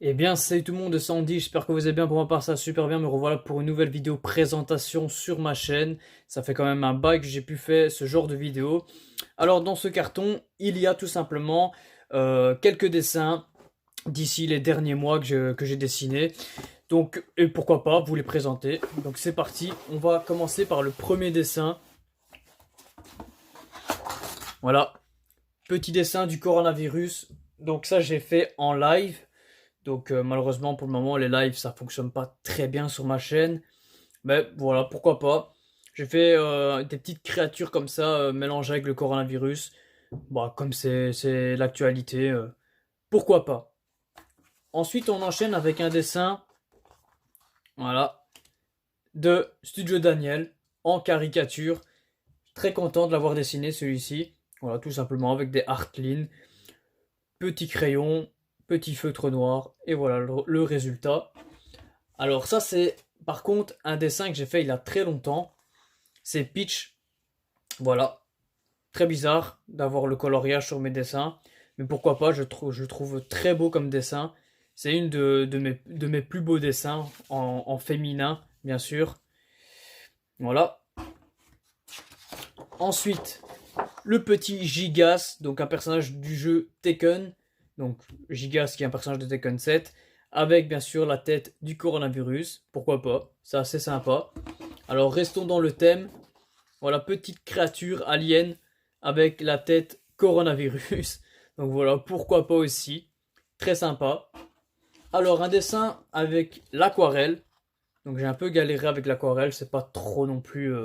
Eh bien, salut tout le monde, c'est Andy, j'espère que vous allez bien. Pour ma part, ça va super bien. Me revoilà pour une nouvelle vidéo présentation sur ma chaîne. Ça fait quand même un bail que j'ai pu faire ce genre de vidéo. Alors, dans ce carton, il y a tout simplement quelques dessins d'ici les derniers mois que j'ai dessinés. Donc, et pourquoi pas vous les présenter. Donc, c'est parti. On va commencer par le premier dessin. Voilà, petit dessin du coronavirus. Donc, ça, j'ai fait en live. Donc malheureusement pour le moment les lives ça fonctionne pas très bien sur ma chaîne. Mais voilà, pourquoi pas. J'ai fait des petites créatures comme ça mélangées avec le coronavirus. Bah, comme c'est l'actualité, pourquoi pas. Ensuite on enchaîne avec un dessin, voilà, de Studio Daniel en caricature. Très content de l'avoir dessiné celui-ci. Voilà, tout simplement avec des Artline, petit crayon, petit feutre noir, et voilà le résultat. Alors ça c'est par contre un dessin que j'ai fait il y a très longtemps. C'est Peach. Voilà. Très bizarre d'avoir le coloriage sur mes dessins. Mais pourquoi pas, je trouve très beau comme dessin. C'est une de mes plus beaux dessins en féminin, bien sûr. Voilà. Ensuite, le petit Gigas, donc un personnage du jeu Tekken. Donc Gigas qui est un personnage de Tekken 7. Avec bien sûr la tête du coronavirus. Pourquoi pas, c'est assez sympa. Alors restons dans le thème. Voilà, petite créature alien avec la tête coronavirus. Donc voilà, pourquoi pas aussi. Très sympa. Alors un dessin avec l'aquarelle. Donc j'ai un peu galéré avec l'aquarelle, c'est pas trop non plus...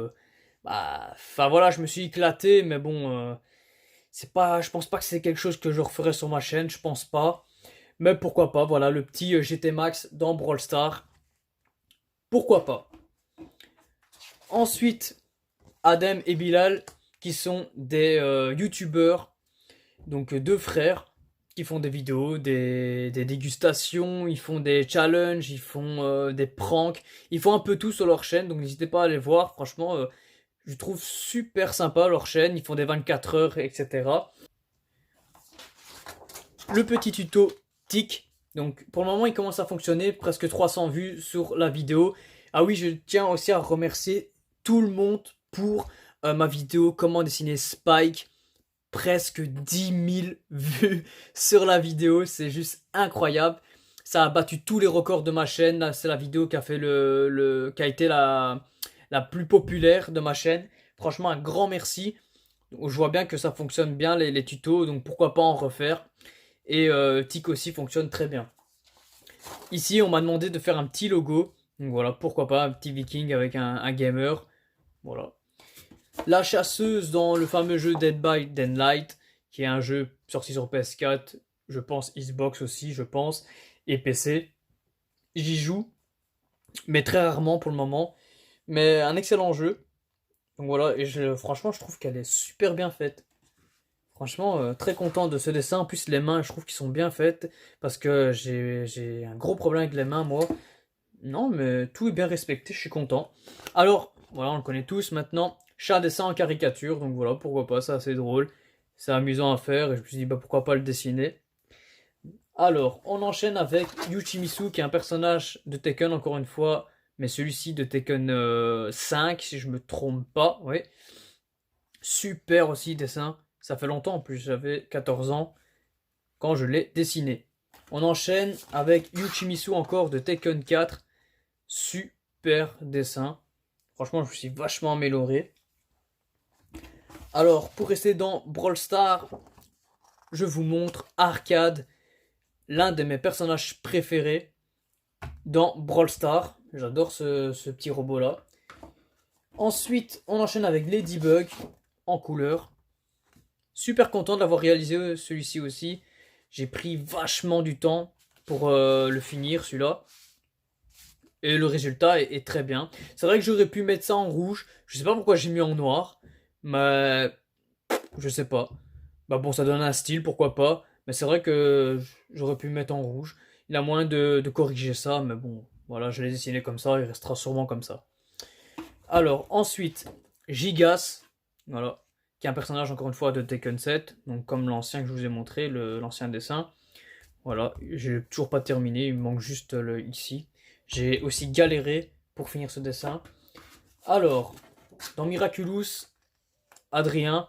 Enfin voilà, je me suis éclaté, mais bon... c'est pas, je pense pas que c'est quelque chose que je referai sur ma chaîne, je pense pas. Mais pourquoi pas, voilà, le petit GT Max dans Brawl Stars. Pourquoi pas. Ensuite, Adem et Bilal, qui sont des youtubeurs, donc deux frères, qui font des vidéos, des dégustations, ils font des challenges, ils font des pranks, ils font un peu tout sur leur chaîne, donc n'hésitez pas à aller voir, franchement, je trouve super sympa leur chaîne, ils font des 24 heures, etc. Le petit tuto tic, donc pour le moment il commence à fonctionner, presque 300 vues sur la vidéo. Ah oui, je tiens aussi à remercier tout le monde pour ma vidéo comment dessiner Spike. Presque 10 000 vues sur la vidéo, c'est juste incroyable. Ça a battu tous les records de ma chaîne. C'est la vidéo qui a fait qui a été la plus populaire de ma chaîne. Franchement, un grand merci. Je vois bien que ça fonctionne bien les tutos, donc pourquoi pas en refaire. Et Tic aussi fonctionne très bien. Ici, on m'a demandé de faire un petit logo. Donc voilà, pourquoi pas un petit viking avec un gamer. Voilà. La chasseuse dans le fameux jeu Dead by Daylight, qui est un jeu sorti sur PS4, je pense Xbox aussi, je pense, et PC. J'y joue, mais très rarement pour le moment. Mais un excellent jeu. Donc voilà, et franchement, je trouve qu'elle est super bien faite. Franchement, très content de ce dessin. En plus, les mains, je trouve qu'ils sont bien faites. Parce que j'ai un gros problème avec les mains, moi. Non, mais tout est bien respecté, je suis content. Alors, voilà, on le connaît tous maintenant. Chat dessin en caricature, donc voilà, pourquoi pas, c'est assez drôle. C'est amusant à faire, et je me suis dit, bah pourquoi pas le dessiner. Alors, on enchaîne avec Yuchimisu, qui est un personnage de Tekken, encore une fois, mais celui-ci de Tekken 5, si je me trompe pas, oui. Super aussi dessin, ça fait longtemps en plus, j'avais 14 ans quand je l'ai dessiné. On enchaîne avec Yuchimisu encore de Tekken 4, super dessin. Franchement, je me suis vachement amélioré. Alors, pour rester dans Brawl Stars, je vous montre Arcade, l'un de mes personnages préférés dans Brawl Stars. J'adore ce petit robot-là. Ensuite, on enchaîne avec Ladybug en couleur. Super content d'avoir réalisé celui-ci aussi. J'ai pris vachement du temps pour le finir, celui-là. Et le résultat est très bien. C'est vrai que j'aurais pu mettre ça en rouge. Je sais pas pourquoi j'ai mis en noir. Mais je sais pas. Bah bon, ça donne un style, pourquoi pas. Mais c'est vrai que j'aurais pu mettre en rouge. Il a moyen de corriger ça. Mais bon, voilà, je l'ai dessiné comme ça. Il restera sûrement comme ça. Alors, ensuite, Gigas. Voilà. Qui est un personnage, encore une fois, de Tekken 7. Donc, comme l'ancien que je vous ai montré, l'ancien dessin. Voilà, j'ai toujours pas terminé, il me manque juste le ici. J'ai aussi galéré pour finir ce dessin. Alors, dans Miraculous, Adrien,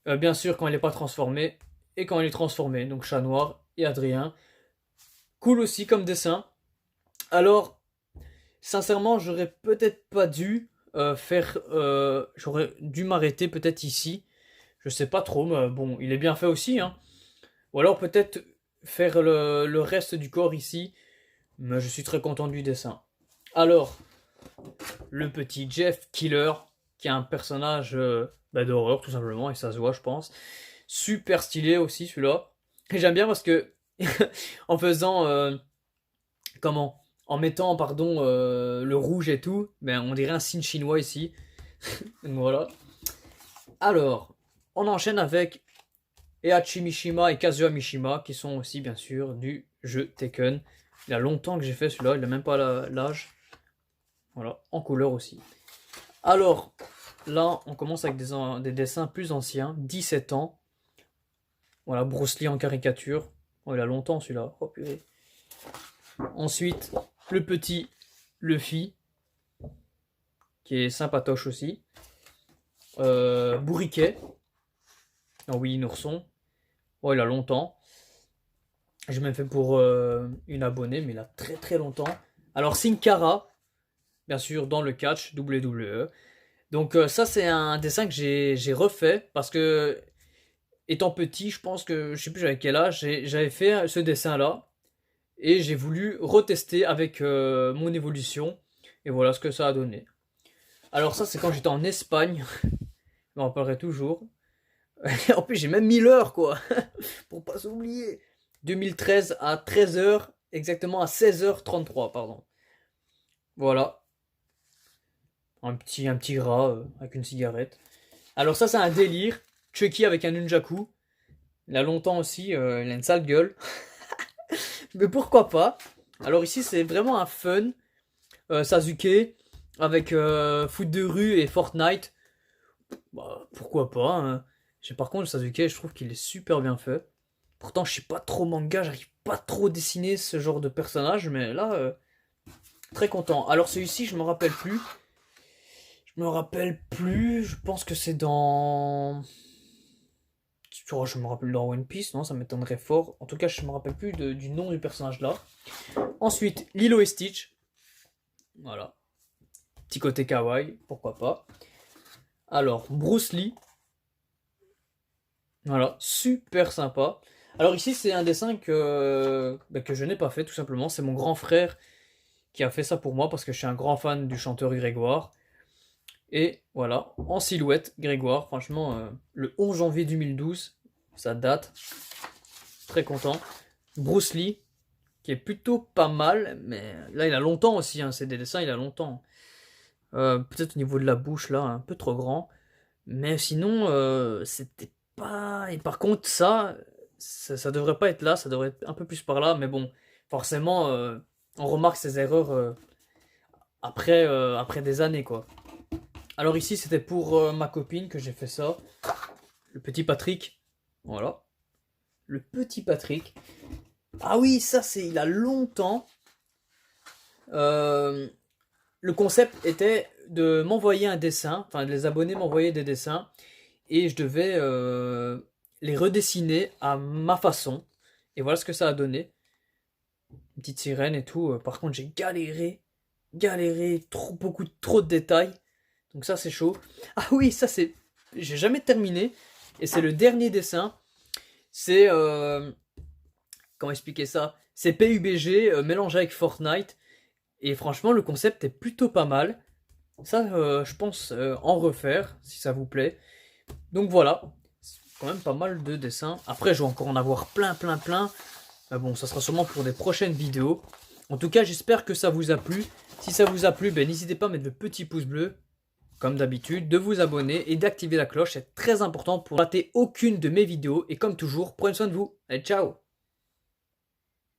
bien sûr quand il n'est pas transformé, et quand il est transformé, donc chat noir et Adrien. Cool aussi comme dessin. Alors, sincèrement, j'aurais peut-être pas dû j'aurais dû m'arrêter peut-être ici. Je sais pas trop, mais bon, il est bien fait aussi, hein. Ou alors peut-être faire le reste du corps ici, mais je suis très content du dessin. Alors, le petit Jeff Killer, qui est un personnage d'horreur tout simplement, et ça se voit je pense. Super stylé aussi celui-là. Et j'aime bien parce que en faisant comment en mettant pardon le rouge et tout, ben on dirait un signe chinois ici. Donc voilà. Alors, on enchaîne avec Heihachi Mishima et Kazuya Mishima qui sont aussi bien sûr du jeu Tekken. Il y a longtemps que j'ai fait celui-là, il n'a même pas l'âge. Voilà, en couleur aussi. Alors, là, on commence avec des dessins plus anciens, 17 ans. Voilà, Bruce Lee en caricature. Oh, il a longtemps celui-là. Oh, purée. Ensuite, le petit Luffy, qui est sympatoche aussi. Bourriquet. Ah oui, Nourson. Oh, il a longtemps. J'ai même fait pour une abonnée, mais il a très très longtemps. Alors, Sin Cara, bien sûr, dans le catch, WWE. Donc ça, c'est un dessin que j'ai refait, parce que, étant petit, je pense que, je sais plus j'avais quel âge, j'avais fait ce dessin-là, et j'ai voulu retester avec mon évolution, et voilà ce que ça a donné. Alors ça, c'est quand j'étais en Espagne, je m'en rappellerai toujours. En plus, j'ai même mis l'heure, quoi, pour pas s'oublier. 2013 à 13h, exactement à 16h33, pardon. Voilà. Un petit rat avec une cigarette. Alors ça, c'est un délire. Chucky avec un nunjaku. Il a longtemps aussi, il a une sale gueule. Mais pourquoi pas. Alors ici, c'est vraiment un fun. Sasuke avec foot de rue et Fortnite. Bah, pourquoi pas, hein. Par contre, Sasuke, je trouve qu'il est super bien fait. Pourtant, je suis pas trop manga, j'arrive pas trop à dessiner ce genre de personnage, mais là, très content. Alors celui-ci, je me rappelle plus. Je pense que c'est dans... Oh, je me rappelle dans One Piece, non, ça m'étonnerait fort. En tout cas, je me rappelle plus du nom du personnage là. Ensuite, Lilo et Stitch. Voilà. Petit côté kawaii, pourquoi pas. Alors, Bruce Lee. Voilà, super sympa. Alors ici, c'est un dessin que je n'ai pas fait, tout simplement. C'est mon grand frère qui a fait ça pour moi, parce que je suis un grand fan du chanteur Grégoire. Et voilà, en silhouette, Grégoire, franchement, le 11 janvier 2012, ça date. Très content. Bruce Lee, qui est plutôt pas mal, mais là, il a longtemps aussi, hein, c'est des dessins, il a longtemps. Peut-être au niveau de la bouche, là, un peu trop grand. Mais sinon, c'était pas... Et par contre, ça devrait pas être là, ça devrait être un peu plus par là, mais bon, forcément, on remarque ces erreurs après des années, quoi. Alors ici, c'était pour ma copine que j'ai fait ça. Le petit Patrick. Voilà. Le petit Patrick. Ah oui, ça, c'est il a longtemps. Le concept était de m'envoyer un dessin. Enfin, les abonnés m'envoyaient des dessins. Et je devais les redessiner à ma façon. Et voilà ce que ça a donné. Une petite sirène et tout. Par contre, j'ai galéré. Trop de détails. Donc ça c'est chaud. Ah oui, ça c'est... J'ai jamais terminé. Et c'est le dernier dessin. C'est... Comment expliquer ça? C'est PUBG mélangé avec Fortnite. Et franchement, le concept est plutôt pas mal. Ça, je pense en refaire, si ça vous plaît. Donc voilà. C'est quand même pas mal de dessins. Après, je vais encore en avoir plein. Mais bon, ça sera sûrement pour des prochaines vidéos. En tout cas, j'espère que ça vous a plu. Si ça vous a plu, ben, n'hésitez pas à mettre le petit pouce bleu, comme d'habitude, de vous abonner et d'activer la cloche. C'est très important pour ne rater aucune de mes vidéos. Et comme toujours, prenez soin de vous. Allez, ciao!